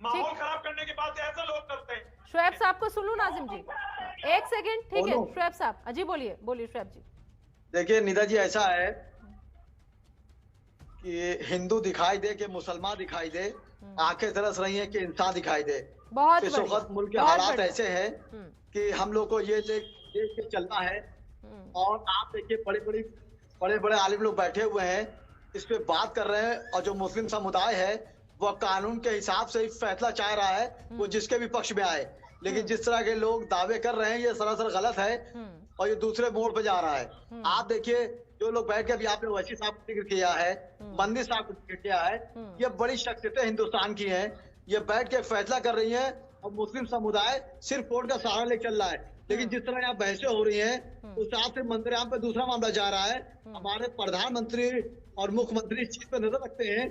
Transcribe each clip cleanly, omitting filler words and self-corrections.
माहौल खराब करने की बात ऐसे लोग करते हैं। शुएब साहब को सुन लूं नाजिम जी, एक सेकंड, ठीक है शुएब साहब, अजी बोलिए बोलिए शुएब जी। देखिए निदा जी, ऐसा है कि हिंदू दिखाई दे कि मुसलमान दिखाई दे, आंखें तरस रही हैं कि इंसान दिखाई दे। बहुत इस बढ़िया, वक्त मुल्क के बहुत हालात बढ़िया। ऐसे हैं कि हम लोग को ये देख के चलना है। और आप देखिए बड़े बड़े आलिम लोग बैठे हुए हैं, इस पे बात कर रहे हैं, और जो मुस्लिम समुदाय है वह कानून के हिसाब से ही फैसला चाह रहा है, वो जिसके भी पक्ष में आए। लेकिन जिस तरह के लोग दावे कर रहे हैं ये सरासर गलत है और ये दूसरे मोड़ पे जा रहा है। आप देखिए जो लोग बैठ के, अभी आपने वैसी साहब का जिक्र किया है, बंदी साहब का जिक्र किया है, ये बड़ी शख्सियतें हिंदुस्तान की हैं, ये बैठ के फैसला कर रही हैं और मुस्लिम समुदाय सिर्फ कोर्ट का सहारा ले चल रहा है। लेकिन जिस तरह यहाँ बहसें हो रही हैं उस हिसाब से मंत्रियां पे दूसरा मामला जा रहा है। हमारे प्रधानमंत्री और मुख्यमंत्री इस चीज पे नजर रखते हैं,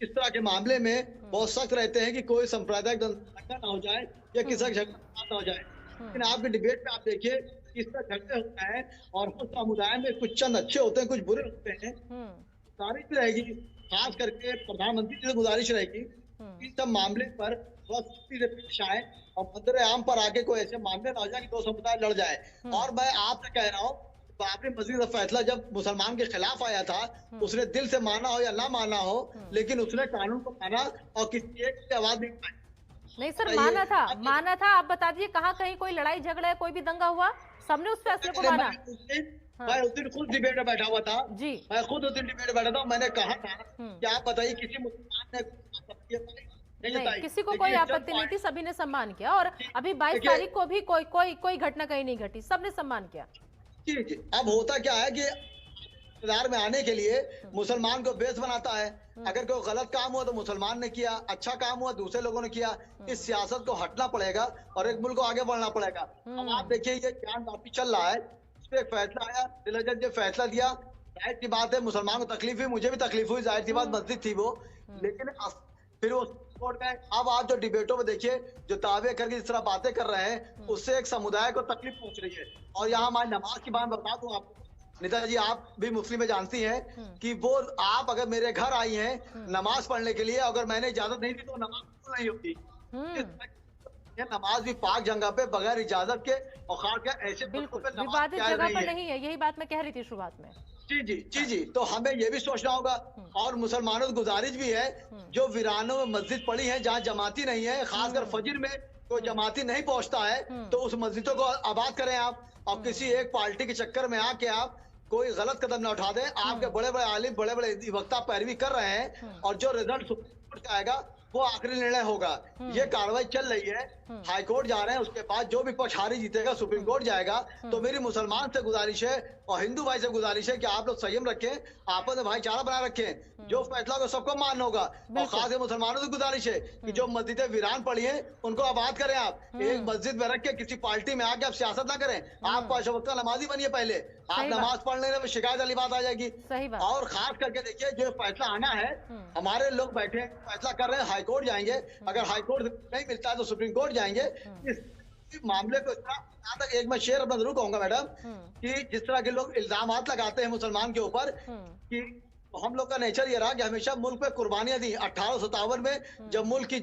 इस तरह के मामले में बहुत सख्त रहते हैं कि कोई सांप्रदायिक दंगा ना हो जाए या किसी का झगड़ा ना हो जाए। लेकिन आपके डिबेट में आप देखिए किस तरह झगड़े होता है और उस समुदाय में कुछ चंद अच्छे होते हैं, कुछ बुरे होते हैं। गुजारिश रहेगी, खास करके प्रधानमंत्री जी से गुजारिश रहेगी कि सब मामले पर बहुत सख्ती से पेश आए और मंदिर आम पर आके कोई ऐसे मामले ना हो जाए कि दो समुदाय लड़ जाए। और मैं आपसे कह रहा हूँ, बाबरी मस्जिद का फैसला जब मुसलमान के खिलाफ आया था, उसने दिल से माना हो या ना माना हो, लेकिन उसने कानून को माना और किसी एक की आवाज नहीं उठाई। नहीं सर, माना था। आप बता दीजिए कहाँ कहीं कोई लड़ाई झगड़ा है, कोई भी दंगा हुआ, सबने उस फैसले को माना। मैं उस दिन खुद डिबेट में बैठा हुआ था जी, मैं खुद उस दिन डिबेट में बैठा था। मैंने कहा था कि आप बताइए किसी मुसलमान ने नहीं, किसी को कोई आपत्ति नहीं थी, सभी ने सम्मान किया। और अभी 22 तारीख को भी कोई घटना कहीं नहीं घटी, सबने सम्मान किया। जी जी। अब होता क्या है कि इक़्तिदार में आने के लिए मुसलमान को बेस बनाता है। अगर कोई गलत काम हुआ तो मुसलमान ने किया, अच्छा काम हुआ दूसरे लोगों ने किया। इस सियासत को हटना पड़ेगा और एक मुल्क को आगे बढ़ना पड़ेगा। अब आप देखिए ये ज्ञान वापी चल रहा है, इस पे एक फैसला आया, दिलजज ने फैसला दिया। जाहिर सी बात है मुसलमान को तकलीफ हुई, मुझे भी तकलीफ हुई, जाहिर सी बात मस्जिद थी वो। लेकिन फिर वो कोर्ट में, अब आप जो डिबेटों में देखिए जो दावे करके जिस तरह बातें कर रहे हैं, उससे एक समुदाय को तकलीफ पहुंच रही है। और यहाँ हमारी नमाज की बात बता दूं आपको, नीता जी आप भी मुस्लिम में जानती हैं कि वो आप अगर मेरे घर आई हैं नमाज पढ़ने के लिए, अगर मैंने इजाजत नहीं दी तो नमाज नहीं होती। ये नमाज भी पाक जगह पे बगैर इजाजत के और खास कर ऐसे बिल्कुल विवादित जगह पर नहीं है, यही बात मैं कह रही थी शुरुआत में। जी जी जी जी। तो हमें ये भी सोचना होगा और मुसलमानों की गुजारिश भी है जो वीरानों में मस्जिद पड़ी है जहाँ जमाती नहीं है, खासकर फजर में कोई जमाती नहीं पहुंचता है, तो उस मस्जिदों को आबाद करें आप। और किसी एक पार्टी के चक्कर में आके आप कोई गलत कदम न उठा दें। आपके बड़े बड़े आलिम, बड़े बड़े वक्ता पैरवी कर रहे हैं और जो रिजल्ट सुप्रीम कोर्ट का आएगा वो आखिरी निर्णय होगा। ये कार्रवाई चल रही है, हाई कोर्ट जा रहे हैं, उसके बाद जो भी पक्ष हारी जीतेगा सुप्रीम कोर्ट जाएगा। तो मेरी मुसलमान से गुजारिश है और हिंदू भाई से गुजारिश है कि आप लोग संयम रखें, आपस में भाईचारा बना रखें। जो फैसला को सबको मानना होगा। और खास मुसलमानों से गुजारिश है कि जो मस्जिदें वीरान पड़ी हैं उनको आबाद करें। आप एक मस्जिद में रख के किसी पार्टी में आके आप सियासत ना करें। आप 5 वक्त का नमाजी बनिए पहले, आप नमाज पढ़ लेने में शिकायत वाली बात आ जाएगी। और खास करके देखिए जो फैसला आना है, हमारे लोग बैठे फैसला कर रहे हैं, हाई कोर्ट जाएंगे, अगर हाई कोर्ट नहीं मिलता है तो सुप्रीम कोर्ट जाएंगे। इस मामले को यहाँ तक एक मैं शेर अपना जरूर कहूंगा मैडम कि जिस तरह के लोग इल्जाम लगाते हैं मुसलमान के ऊपर कि हम लोग का नेचर ये रहा कि हमेशा मुल्क पे कुर्बानियां दी। 1857 में जब मुल्क की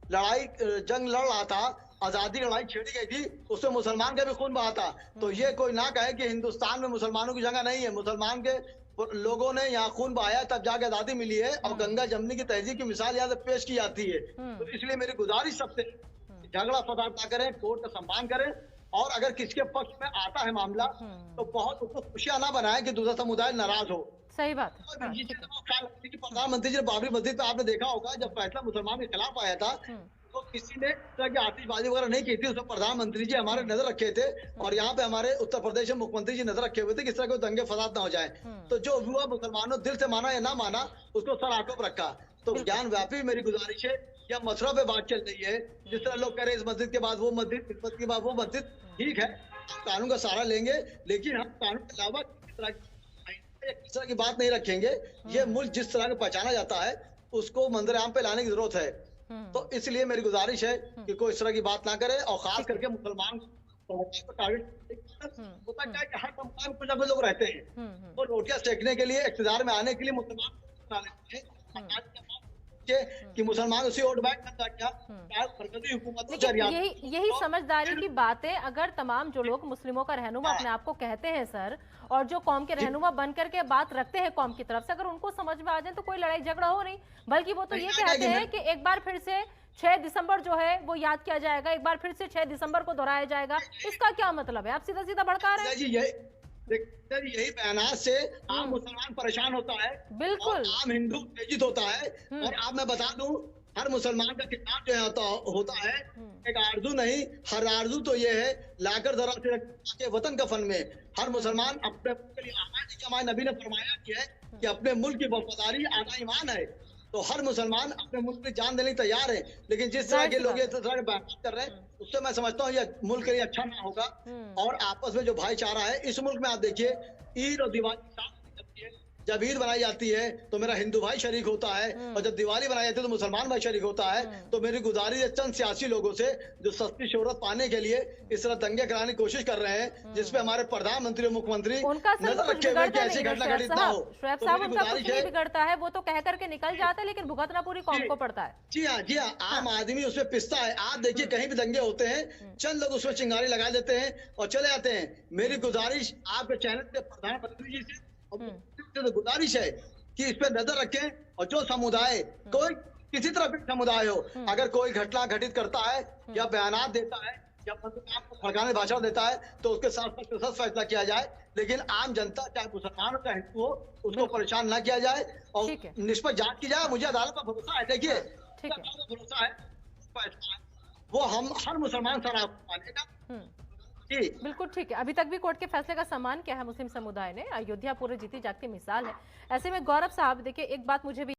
लड़ाई जंग लड़ रहा था, आजादी लड़ाई छेड़ी गई थी, उसमें मुसलमान का भी खून बहा था। तो ये कोई ना कहे कि हिंदुस्तान में मुसलमानों की जगह नहीं है। मुसलमान के लोगों ने यहाँ खून बहाया तब जाके आजादी मिली है और गंगा जमनी की तहजीब की मिसाल यहाँ से पेश की जाती है। तो इसलिए मेरी गुजारिश सबसे, झगड़ा फसाद ना करें, कोर्ट का सम्मान करें। और अगर किसके पक्ष में आता है मामला तो बहुत उसको खुशियां ना बनाए कि दूसरा समुदाय नाराज हो। सही बात। प्रधानमंत्री जी ने बाबरी मस्जिद पे आपने देखा होगा जब फैसला मुसलमान के खिलाफ आया था तो किसी ने तरह की आतिशबाजी वगैरह नहीं की थी। उसमें प्रधानमंत्री जी हमारे नजर रखे थे और यहाँ पे हमारे उत्तर प्रदेश में मुख्यमंत्री जी नजर रखे हुए थे किस तरह कोई दंगे फसाद ना हो जाए। तो जो हुआ मुसलमानों दिल से माना या ना माना उसको सर आंखों पर रखा। तो ज्ञान व्यापी मेरी गुजारिश है, या मसला पे बात चल रही है, जिस तरह लोग कह रहे हैं इस मस्जिद के बाद वो मस्जिद, इस मस्जिद के बाद वो मस्जिद, ठीक है कानून का सहारा लेंगे, लेकिन हम कानून के अलावा किस तरह की बात नहीं रखेंगे। ये मुल्क जिस तरह का पहचाना जाता है उसको मंजर आम पे लाने की जरूरत है। तो इसलिए मेरी गुजारिश है कि कोई इस तरह की बात ना करे और खास करके मुसलमान को टारगेट होता क्या है कि हर समुदाय में कुछ ना कुछ लोग रहते हैं वो रोटियां सेकने के लिए, इक़्तिदार में आने के लिए मुसलमान कि मुसलमान उसी वोट बैंक करता क्या मरकजी हुकूमत को लेकिन यही समझदारी की बात है। अगर तमाम जो लोग मुस्लिमों का रहनुमा अपने आप को कहते हैं सर, और जो कौम के रहनुमा बन करके बात रखते हैं कौम की तरफ से, अगर उनको समझ में आ जाए तो कोई लड़ाई झगड़ा हो नहीं, बल्कि वो तो ये कहते हैं कि एक बार फिर से 6 दिसंबर जो है वो याद किया जाएगा, एक बार फिर से 6 दिसंबर को दोहराया जाएगा। इसका क्या मतलब है? आप सीधा सीधा भड़का रहे हैं। यही बयानात से आम मुसलमान परेशान होता है, बिल्कुल आम हिंदू उत्तेजित होता है। और आप मैं बता दूं, हर मुसलमान का किताब जो होता है एक आरजू नहीं, हर आरजू तो ये है लाकर जरा से वतन कफन में। हर मुसलमान अपने कमाए, नबी ने फरमाया कि है कि अपने मुल्क की वफादारी आधा ईमान है। तो हर मुसलमान अपने मुल्क की जान देने की तैयार है, लेकिन जिस तरह के लोग ये तरह बात कर रहे हैं उससे मैं समझता हूँ ये मुल्क के लिए अच्छा ना होगा। और आपस में जो भाईचारा है इस मुल्क में, आप देखिए ईद और दिवाली, जब ईद बनाई जाती है तो मेरा हिंदू भाई शरीक होता है, और जब दिवाली बनाई जाती है तो मुसलमान भाई शरीक होता है। तो मेरी गुजारिश है चंद सियासी लोगों से जो सस्ती शोहरत पाने के लिए इस तरह दंगे कराने की कोशिश कर रहे हैं, जिसपे हमारे प्रधानमंत्री और मुख्यमंत्री नजर रखे हुए कि ऐसी घटना घटित ना हो। शुएब साहब, उनका कुछ नहीं बिगड़ता है, वो तो कह करके निकल जाता है, लेकिन भुगतना पूरी कौम को पड़ता है। जी हाँ, आम आदमी उसमें पिसता है। आप देखिए कहीं भी दंगे होते हैं, चंद लोग उसमें चिंगारी लगा देते हैं और चले जाते हैं। मेरी गुजारिश आपके चैनल के प्रधानमंत्री जी से गुजारिश है कि इस पे नजर रखें, और जो समुदाय कोई किसी तरह भी समुदाय हो, अगर कोई घटना घटित करता है या बयानात देता है या भड़काने भाषण देता है तो उसके साथ सख्त फैसला किया जाए। लेकिन आम जनता चाहे मुसलमान हो चाहे हिंदू हो उसको परेशान ना किया जाए और निष्पक्ष जांच की जाए। मुझे अदालत पर भरोसा है, देखिए भरोसा है, वो हम हर मुसलमान सर मानेगा। बिल्कुल ठीक है। अभी तक भी कोर्ट के फैसले का सम्मान किया है मुस्लिम समुदाय ने। अयोध्या पूरे जीती जागती मिसाल है। ऐसे में गौरव साहब देखिए, एक बात मुझे भी